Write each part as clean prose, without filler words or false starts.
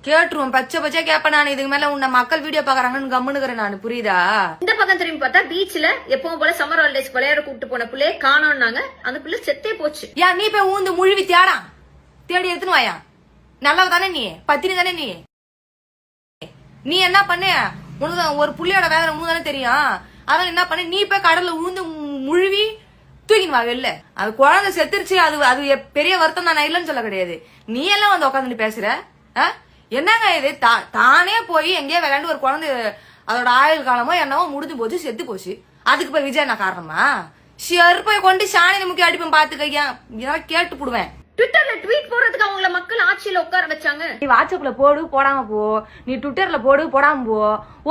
கேட்டுருவோம், பச்சை பச்சை கேப்ப நான். இதுக்கு மேல உன்ன மக்கள் வீடியோ பாக்குறாங்கன்னு கம்முனுக்குறேன் நான், புரியுதா? இந்த பக்கம் திரும்பி பார்த்தா பீச்ல எப்பவும் போல சம்மர் ஹாலிடேஸ் விளையாட கூப்பிட்டு போன பிள்ளைய காணோம்னாங்க. அந்த பிள்ளை செத்தே போச்சு. ஏன் நீ போய் ஊந்து முழுவி தேடா, தேடி எடுத்துன்னு வாயா. நல்லவ தானே நீ, பத்தினி தானே நீ. நீ என்ன பண்ண, உனக்கு ஒரு புள்ளையோட வேதனை உனக்கு தானே தெரியும். அதான் என்ன பண்ண, நீ போய் கடல்ல ஊந்து முழுவி தூக்கின்னு வா வெளில. அது குழந்தை செத்துருச்சு, அது பெரிய வருத்தம் தான், நான் இல்லைன்னு சொல்ல கிடையாது. நீ எல்லாம் வந்து உட்காந்து பேசுற என்னங்க இது? தானே போய் எங்கேயோ விளையாண்டு ஒரு குழந்தை அதோட ஆயுள் காலமோ என்னவோ முடிஞ்சு போச்சு, செத்து போச்சு. அதுக்கு போய் விஜய் என்ன காரணமா? செருப்பை கொண்டு சாணி முக்கிய அடிப்பேன் பாத்துக்கையா, இதெல்லாம் கேட்டு போடுவேன். ட்விட்டர்ல ட்வீட் போடுறதுக்கு அவங்கள மக்கள் ஆட்சியில உட்கார வச்சாங்க. நீ வாட்ஸ்அப்ல போடு போடாம போ, நீ ட்விட்டர்ல போடு போடாம போ.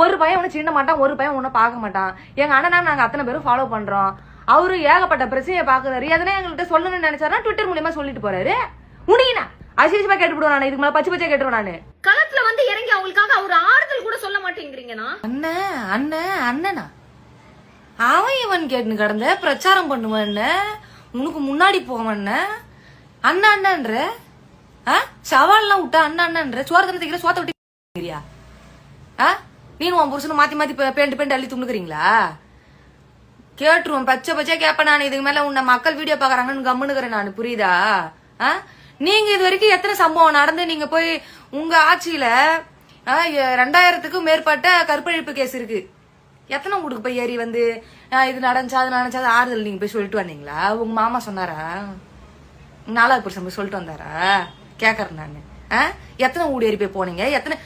ஒரு பையன் ஒண்ணு சின்ன மாட்டான், ஒரு பையன் ஒன்னும் பார்க்க மாட்டான். எங்க அண்ணனா நாங்க அத்தனை பேரும் ஃபாலோ பண்றோம். அவரு ஏகப்பட்ட பிரச்சனையை பாக்குறாரு. எதனா எங்கள்கிட்ட சொல்லணும்னு நினைச்சாருன்னா ட்விட்டர் மூலியமா சொல்லிட்டு போறாரு. உனக்கினா அசிசமா கேட்டுவிடுவேன் நான், இதுக்கு மேல பச்சை பச்சை கேட்டுருவேன் நானு. களத்துல வந்து இறங்கி அவங்களுக்காக ஒரு ஆறுதல் கூட சொல்ல மாட்டேங்கிறீங்கன்னா? அண்ணனா அவன் இவன் கேட்டுன்னு கடந்த பிரச்சாரம் பண்ணுவான், உனக்கு முன்னாடி போவான். அண்ணா அண்ணன்ற சவால்லாம் விட்டா அண்ணா அண்ணன்ற சோறு தண்ணி தைக்கிற சோத்த விட்டு நீ உன் புருஷனை மாத்தி மாத்தி பேண்டு அள்ளி துணுக்குறீங்களா? கேட்டுருவோம், பச்சை பச்சை கேப்ப நான். இதுக்கு மேல உன்ன மக்கள் வீடியோ பாக்குறாங்கன்னு கம்முனுக்குறேன் நான், புரியுதா? நீங்க இது வரைக்கும் எத்தனை சம்பவம் நடந்து நீங்க போய் உங்க ஆட்சியில 2000க்கும் மேற்பட்ட கற்பழிப்பு கேஸ் இருக்கு. எத்தனை உங்களுக்கு போய் ஏறி வந்து இது நடந்துச்சா அது நடந்துச்சா ஆறுதல் நீங்க போய் சொல்லிட்டு வந்தீங்களா? உங்க மாமா சொன்னாரா? 4வது புருஷன் போய் சொல்லிட்டு வந்தாரா? கேக்குறேன் நானு. எத்தனை ஊடி ஏறி போய் போனீங்க? எத்தனை